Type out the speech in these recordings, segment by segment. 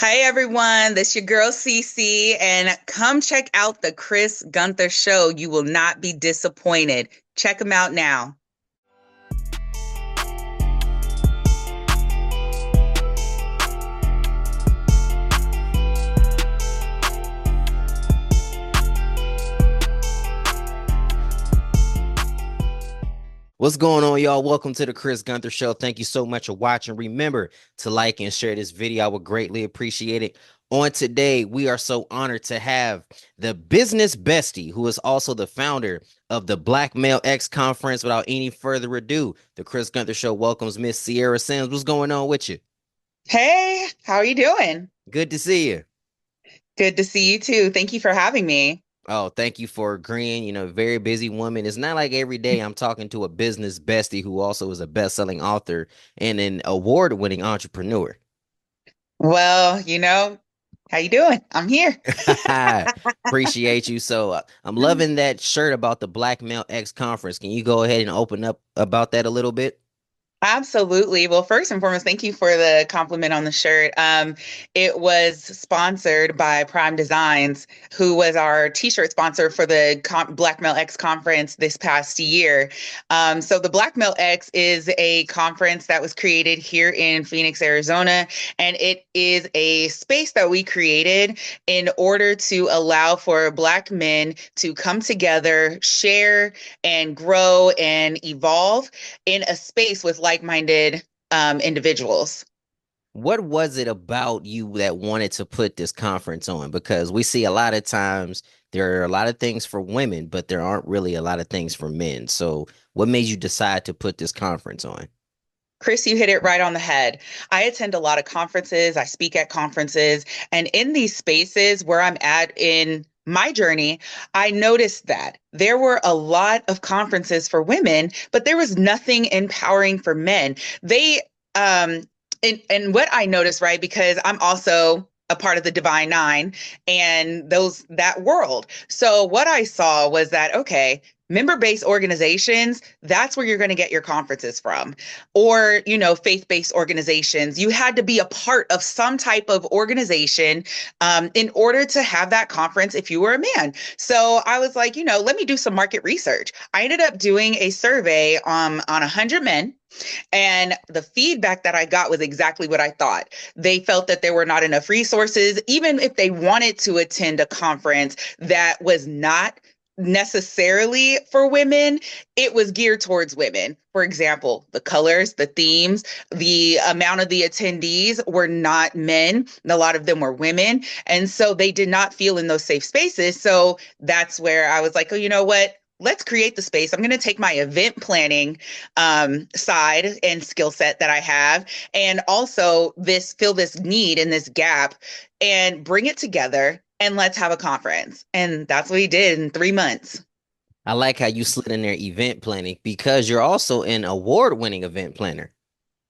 Hi everyone, this your girl Cece, and come check out the Chris Gunther show. You will not be disappointed. Check him out now. What's going on, y'all? Welcome to the Chris Gunther Show. Thank you so much for watching. Remember to like and share this video. I would greatly appreciate it. On today, we are so honored to have the business bestie, who is also the founder of the Black Male X Conference. Without any further ado, the Chris Gunther Show welcomes Miss Cierra Sims. What's going on with you? Hey, how are you doing? Good to see you. Good to see you too. Thank you for having me. Oh, thank you for agreeing. Very busy woman. It's not like every day I'm talking to a business bestie who also is a best-selling author and an award-winning entrepreneur. Well, how you doing? I'm here. Appreciate you. So I'm loving that shirt about the Black Male X Conference. Can you go ahead and open up about that a little bit? Absolutely. Well, first and foremost, thank you for the compliment on the shirt. It was sponsored by Prime Designs, who was our t-shirt sponsor for the Black Male X conference this past year. So the Black Male X is a conference that was created here in Phoenix, Arizona, and it is a space that we created in order to allow for Black men to come together, share, and grow and evolve in a space with like-minded individuals. What was it about you that wanted to put this conference on? Because we see a lot of times there are a lot of things for women, but there aren't really a lot of things for men. So what made you decide to put this conference on? Chris, you hit it right on the head. I attend a lot of conferences, I speak at conferences, and in these spaces where I'm at in my journey, I noticed that there were a lot of conferences for women, but there was nothing empowering for men. They and what I noticed, right, because I'm also a part of the Divine Nine and that world. So what I saw was that, okay, member-based organizations, that's where you're going to get your conferences from. Or, faith-based organizations. You had to be a part of some type of organization in order to have that conference if you were a man. So I was like, let me do some market research. I ended up doing a survey on 100 men, and the feedback that I got was exactly what I thought. They felt that there were not enough resources, even if they wanted to attend a conference that was not necessarily for women, it was geared towards women. For example, the colors, the themes, the amount of the attendees were not men. A lot of them were women. And so they did not feel in those safe spaces. So that's where I was like, oh, you know what? Let's create the space. I'm going to take my event planning side and skill set that I have, and also fill this need and this gap, and bring it together. And let's have a conference. And that's what he did in 3 months. I like how you slid in there event planning because you're also an award-winning event planner.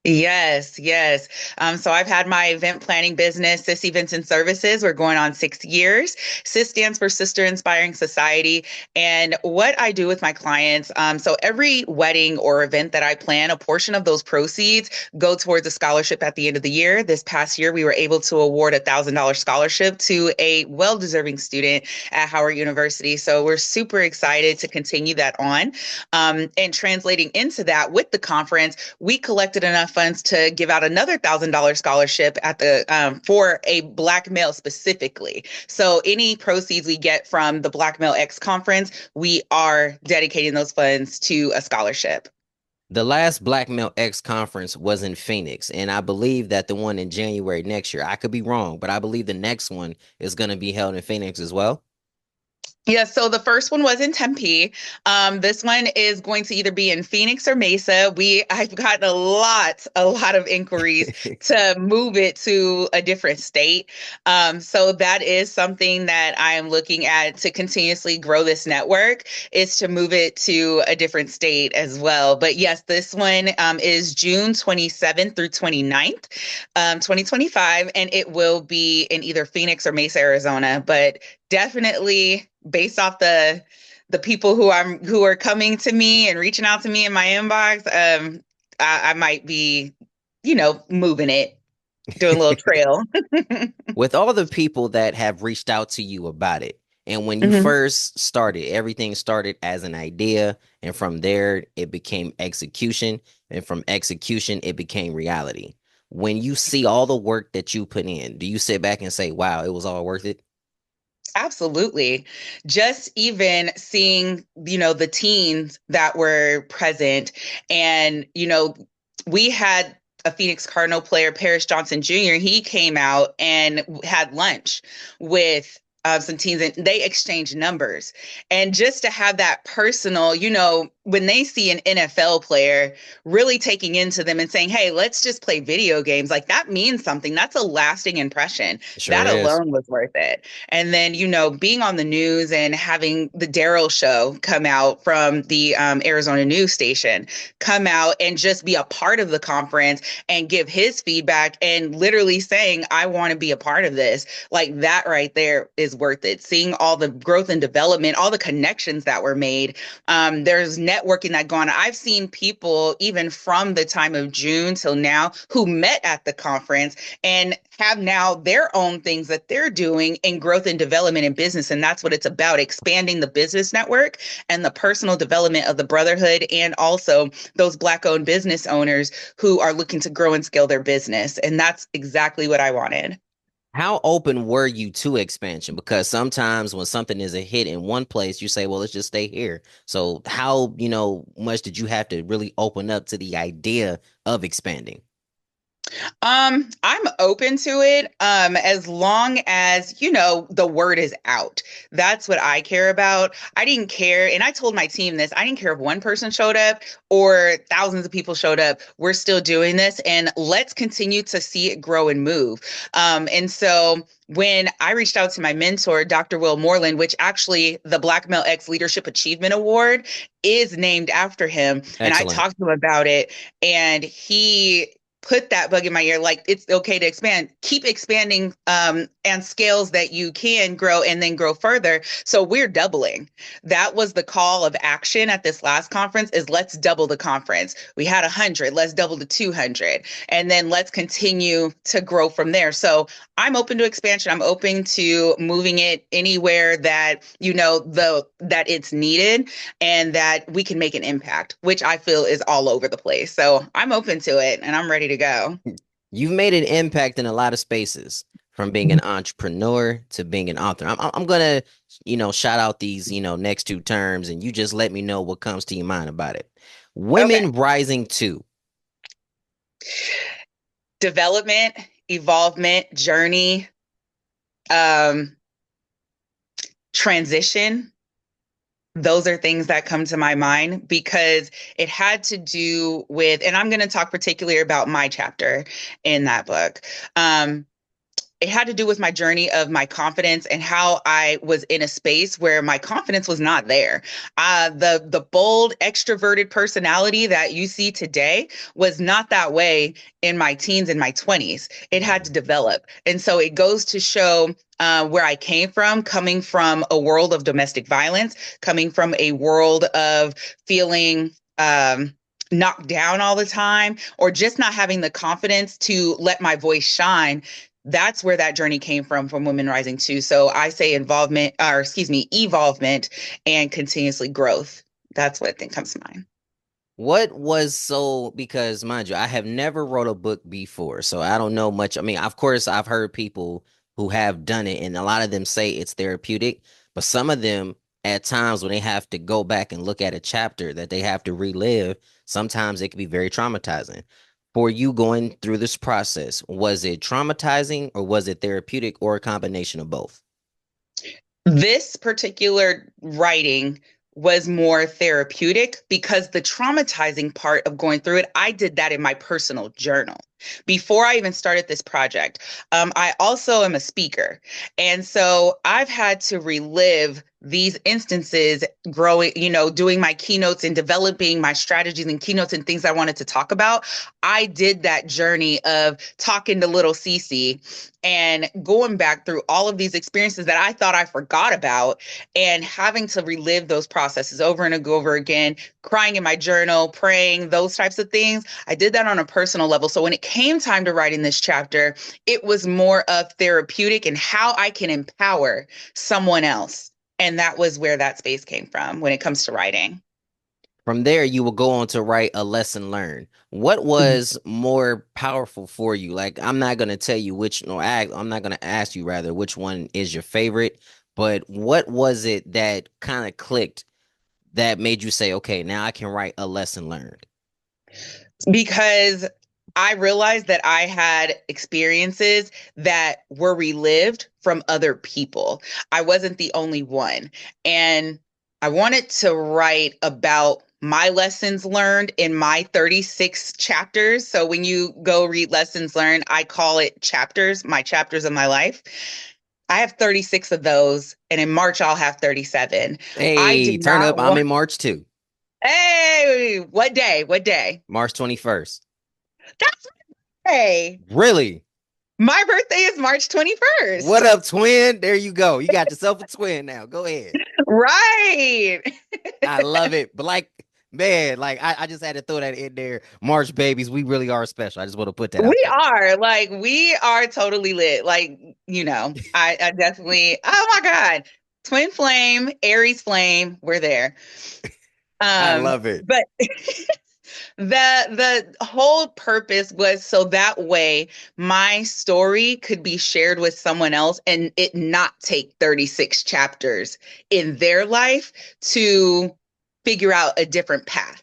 Yes, yes. So I've had my event planning business, Sis Events and Services. We're going on 6 years. Sis stands for Sister Inspiring Society. And what I do with my clients, so every wedding or event that I plan, a portion of those proceeds go towards a scholarship at the end of the year. This past year, we were able to award a $1,000 scholarship to a well-deserving student at Howard University. So we're super excited to continue that on. And translating into that with the conference, we collected enough funds to give out another $1,000 scholarship at the for a Black male specifically. So any proceeds we get from the Black Male X conference, we are dedicating those funds to a scholarship. The last Black Male X conference was in Phoenix, and I believe that the one in January next year, I could be wrong, but I believe the next one is going to be held in Phoenix as well. Yeah, so the first one was in Tempe. This one is going to either be in Phoenix or Mesa. I've gotten a lot of inquiries to move it to a different state. So that is something that I am looking at to continuously grow this network, is to move it to a different state as well. But yes, this one is June 27th through 29th, 2025, and it will be in either Phoenix or Mesa, Arizona. But definitely based off the people who are coming to me and reaching out to me in my inbox, I might be, moving it. doing a little trail. With all the people that have reached out to you about it, and when you Mhm. first started, everything started as an idea, and from there it became execution, and from execution it became reality. When you see all the work that you put in, do you sit back and say, wow, it was all worth it? Absolutely. Just even seeing, the teens that were present and, we had a Phoenix Cardinal player, Paris Johnson Jr. He came out and had lunch with some teens and they exchanged numbers. And just to have that personal, when they see an NFL player really taking into them and saying, hey, let's just play video games, like that means something. That's a lasting impression. It sure That is. alone was worth it. And then, being on the news and having the Daryl show come out from the Arizona news station, come out and just be a part of the conference and give his feedback and literally saying, I want to be a part of this. Like that right there is worth it. Seeing all the growth and development, all the connections that were made. There's networking that gone. I've seen people even from the time of June till now who met at the conference and have now their own things that they're doing in growth and development in business. And that's what it's about, expanding the business network and the personal development of the brotherhood and also those Black owned business owners who are looking to grow and scale their business. And that's exactly what I wanted. How open were you to expansion? Because sometimes when something is a hit in one place, you say, well, let's just stay here. So how, much did you have to really open up to the idea of expanding? I'm open to it, as long as, the word is out. That's what I care about. I didn't care, and I told my team this, I didn't care if one person showed up or thousands of people showed up. We're still doing this, and let's continue to see it grow and move. And so when I reached out to my mentor, Dr. Will Moreland, which actually the Black Male X Leadership Achievement Award is named after him, and I Excellent. talked to him about it, and he put that bug in my ear, like it's okay to expand, keep expanding, and scales that you can grow and then grow further. So we're doubling. That was the call of action at this last conference, is let's double the conference. We had 100, let's double to 200, and then let's continue to grow from there. So I'm open to expansion. I'm open to moving it anywhere that, that it's needed and that we can make an impact, which I feel is all over the place. So I'm open to it and I'm ready to go. You've made an impact in a lot of spaces, from being an entrepreneur to being an author. I'm gonna, shout out these, next two terms, and you just let me know what comes to your mind about it. Okay. Women rising to. Development, evolvement, journey, um, transition. Those are things that come to my mind because it had to do with, and I'm going to talk particularly about my chapter in that book. It had to do with my journey of my confidence and how I was in a space where my confidence was not there. The bold, extroverted personality that you see today was not that way in my teens and my 20s. It had to develop, and so it goes to show. Where I came from, coming from a world of domestic violence, coming from a world of feeling knocked down all the time, or just not having the confidence to let my voice shine. That's where that journey came from Women Rising too. So I say involvement, or excuse me, evolvement and continuously growth. That's what I think comes to mind. What was so, because mind you, I have never wrote a book before, so I don't know much. I mean, of course, I've heard people who have done it, and a lot of them say it's therapeutic, but some of them at times when they have to go back and look at a chapter that they have to relive, sometimes it can be very traumatizing. For you going through this process, was it traumatizing or was it therapeutic or a combination of both? This particular writing was more therapeutic because the traumatizing part of going through it, I did that in my personal journal before I even started this project. I also am a speaker. And so I've had to relive these instances growing, doing my keynotes and developing my strategies and keynotes and things I wanted to talk about. I did that journey of talking to little Cece and going back through all of these experiences that I thought I forgot about and having to relive those processes over and over again, crying in my journal, praying, those types of things. I did that on a personal level. So when it came time to writing this chapter, it was more of therapeutic and how I can empower someone else. And that was where that space came from when it comes to writing. From there, you will go on to write a lesson learned. What was more powerful for you? Like, I'm not gonna tell you which, no, I'm not gonna ask you rather which one is your favorite, but what was it that kind of clicked that made you say, okay, now I can write a lesson learned? Because I realized that I had experiences that were relived from other people. I wasn't the only one. And I wanted to write about my lessons learned in my 36 chapters. So when you go read lessons learned, I call it chapters, my chapters of my life. I have 36 of those, and in March I'll have 37. I did Hey, turn up. not I'm want. in March too. Hey, what day? What day? March 21st. That's Hey, Really? my birthday is March What 21st. up, twin? There you go. You got yourself a twin now. Go ahead. Right. I love it. But like, man, like I just had to throw that in there. March babies, we really are special. I just want to put that out there. We are totally lit. Like, I definitely, oh my God. Twin flame, Aries flame, we're there. I love it. But the whole purpose was so that way my story could be shared with someone else and it not take 36 chapters in their life to figure out a different path.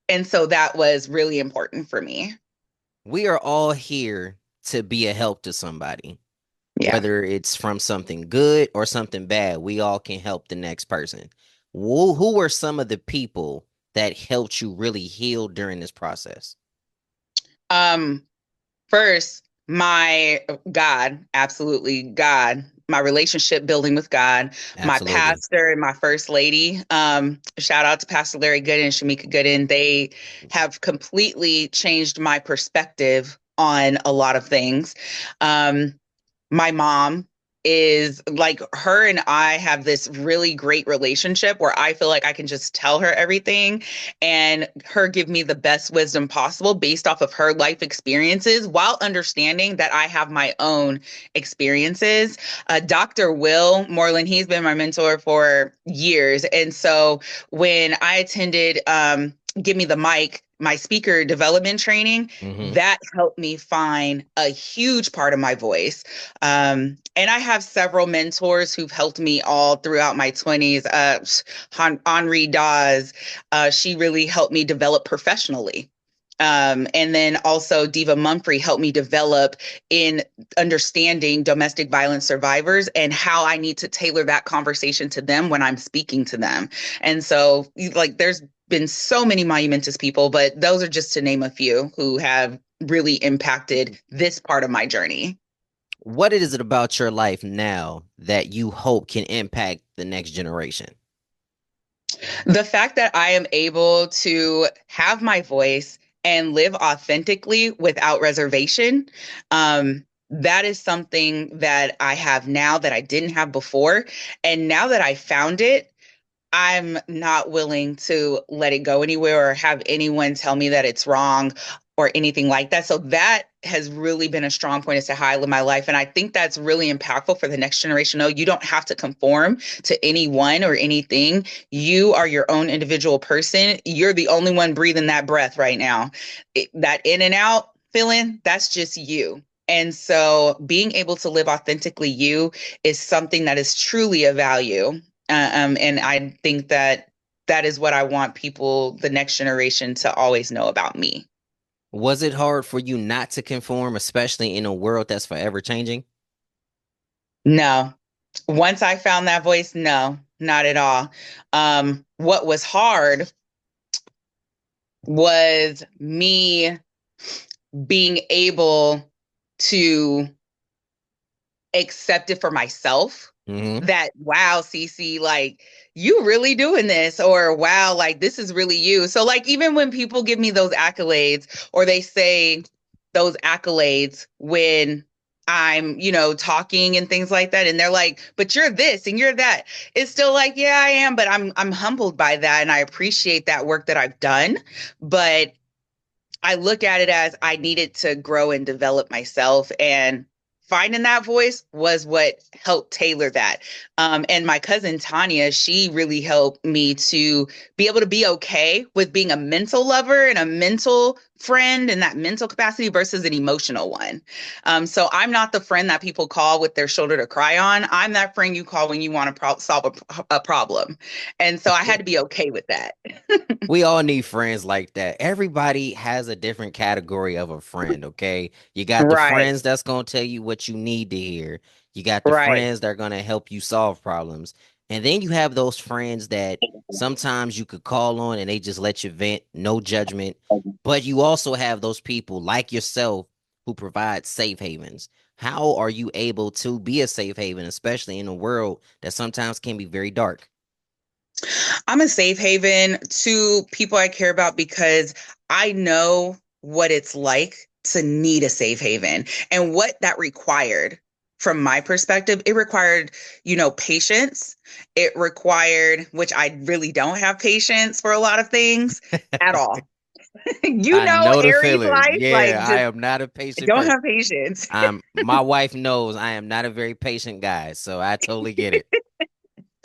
And so that was really important for me. We are all here to be a help to somebody, Yeah. whether it's from something good or something bad. We all can help the next person. Who were some of the people that helped you really heal during this process? Um, First, my God, absolutely God, my relationship building with God, my Absolutely. pastor and my first lady. Shout out to Pastor Larry Gooden and Shamika Gooden. They have completely changed my perspective on a lot of things. Um, my mom is like her and I have this really great relationship where I feel like I can just tell her everything and her give me the best wisdom possible based off of her life experiences while understanding that I have my own experiences. Dr. Will Moreland, he's been my mentor for years. And so when I attended Give Me the Mic, my speaker development training, Hmm. that helped me find a huge part of my voice. And I have several mentors who've helped me all throughout my 20s. Henri Dawes, she really helped me develop professionally. And then also Diva Mumphrey helped me develop in understanding domestic violence survivors and how I need to tailor that conversation to them when I'm speaking to them. And so, like, there's been so many monumentous people, but those are just to name a few who have really impacted this part of my journey. What is it about your life now that you hope can impact the next generation? The fact that I am able to have my voice and live authentically without reservation, that is something that I have now that I didn't have before. And now that I found it, I'm not willing to let it go anywhere or have anyone tell me that it's wrong or anything like that. So that has really been a strong point as to how I live my life. And I think that's really impactful for the next generation. No, you don't have to conform to anyone or anything. You are your own individual person. You're the only one breathing that breath right now. That in and out feeling, that's just you. And so being able to live authentically you is something that is truly a value. And I think that that is what I want people, the next generation, to always know about me. Was it hard for you not to conform, especially in a world that's forever changing? No, once I found that voice, no, not at all. What was hard was me being able to accept it for myself Hmm. that, wow, Cece, like you really doing this, or wow, like this is really you. So like even when people give me those accolades or they say those accolades when I'm, talking and things like that. And they're like, but you're this and you're that. It's still like, yeah, I am, but I'm humbled by that. And I appreciate that work that I've done. But I look at it as I needed to grow and develop myself. And finding that voice was what helped tailor that. And my cousin Tanya, she really helped me to be able to be okay with being a mental lover and a mental friend in that mental capacity versus an emotional one. So I'm not the friend that people call with their shoulder to cry on. I'm that friend you call when you want to solve a problem. And so I had to be okay with that. We all need friends like that. Everybody has a different category of a friend, okay? You got the Right, friends that's going to tell you what you need to hear. You got the right. friends that are going to help you solve problems. And then you have those friends that sometimes you could call on and they just let you vent, no judgment. But you also have those people like yourself who provide safe havens. How are you able to be a safe haven, especially in a world that sometimes can be very dark? I'm a safe haven to people I care about because I know what it's like to need a safe haven and what that required. From my perspective, it required, patience. It required, which I really don't have patience for a lot of things at all. I know the Aries feeling. life, Yeah, like I just am not a I patient don't person. have patience. My wife knows I am not a very patient guy, so I totally get it.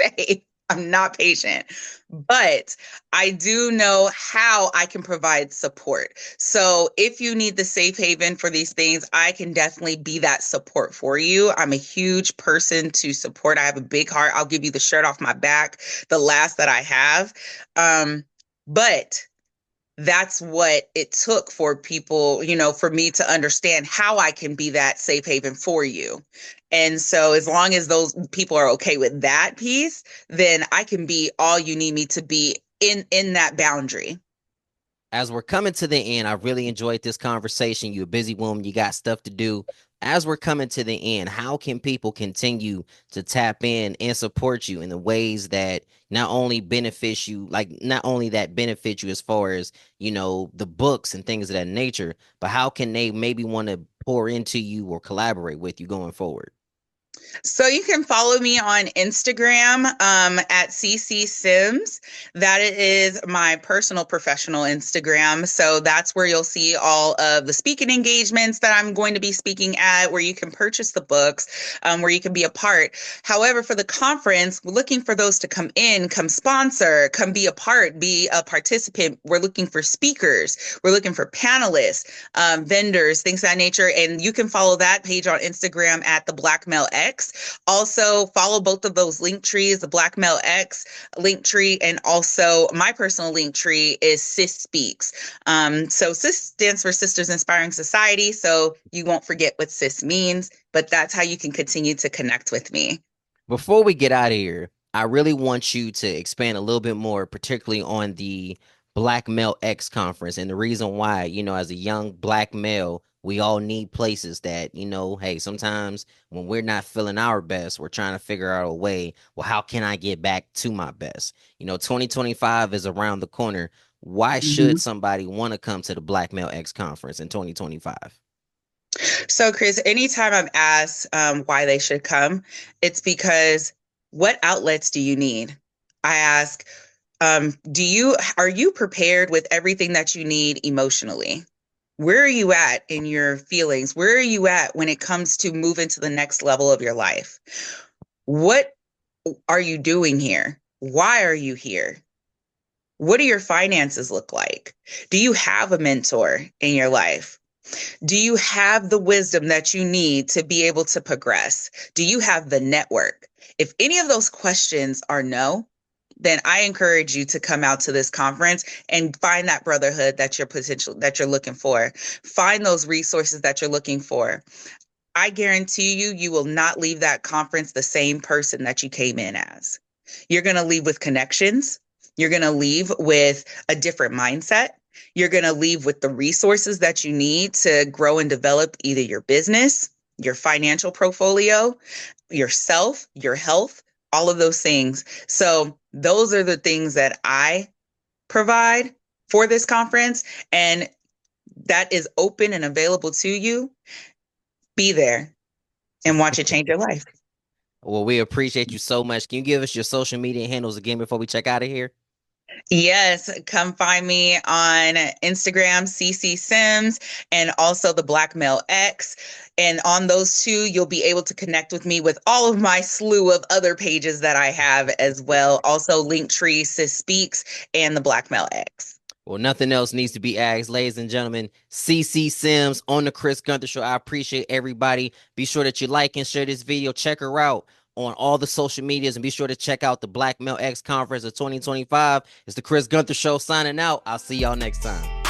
Say I'm not patient, but I do know how I can provide support. So if you need the safe haven for these things, I can definitely be that support for you. I'm a huge person to support. I have a big heart. I'll give you the shirt off my back, the last that I have. But that's what it took for people, for me to understand how I can be that safe haven for you. And so as long as those people are okay with that piece, then I can be all you need me to be in that boundary. As we're coming to the end, I really enjoyed this conversation. You're a busy woman, you got stuff to do. As we're coming to the end, how can people continue to tap in and support you in the ways that not only benefits you, like not only that benefit you as far as, the books and things of that nature, but how can they maybe want to pour into you or collaborate with you going forward? So you can follow me on Instagram at CC Sims. That is my personal professional Instagram. So that's where you'll see all of the speaking engagements that I'm going to be speaking at, where you can purchase the books, where you can be a part. However, for the conference, we're looking for those to come in, come sponsor, come be a part, be a participant. We're looking for speakers. We're looking for panelists, vendors, things of that nature. And you can follow that page on Instagram at the Black Male X. Also, follow both of those link trees, the Black Male X link tree, and also my personal link tree is Sis Speaks. So Sis stands for Sisters Inspiring Society. So you won't forget what Sis means, but that's how you can continue to connect with me. Before we get out of here, I really want you to expand a little bit more, particularly on the Black Male X conference. And the reason why, as a young black male, we all need places that, hey, sometimes when we're not feeling our best, we're trying to figure out a way, well, how can I get back to my best? 2025 is around the corner. Why should Mhm. somebody want to come to the Black Male X conference in 2025? So, Chris, anytime I'm asked why they should come, it's because what outlets do you need? I ask, are you prepared with everything that you need emotionally? Where are you at in your feelings? Where are you at when it comes to moving to the next level of your life? What are you doing here? Why are you here? What do your finances look like? Do you have a mentor in your life? Do you have the wisdom that you need to be able to progress? Do you have the network? If any of those questions are no, then I encourage you to come out to this conference and find that brotherhood that you're looking for. Find those resources that you're looking for. I guarantee you, you will not leave that conference the same person that you came in as. You're going to leave with connections. You're going to leave with a different mindset. You're going to leave with the resources that you need to grow and develop either your business, your financial portfolio, yourself, your health, all of those things. So, those are the things that I provide for this conference. And that is open and available to you. Be there. and watch it change your life. Well, we appreciate you so much. Can you give us your social media handles again before we check out of here? Yes, come find me on Instagram, CC Sims, and also the Blackmail X. And on those two, you'll be able to connect with me with all of my slew of other pages that I have as well. Also, Linktree, Sis Speaks, and the Blackmail X. Well, nothing else needs to be asked, ladies and gentlemen. CC Sims on the Chris Gunther Show. I appreciate everybody. Be sure that you like and share this video. Check her out on all the social medias, and be sure to check out the Black Male X Conference of 2025. It's the Chris Gunther Show signing out. I'll see y'all next time.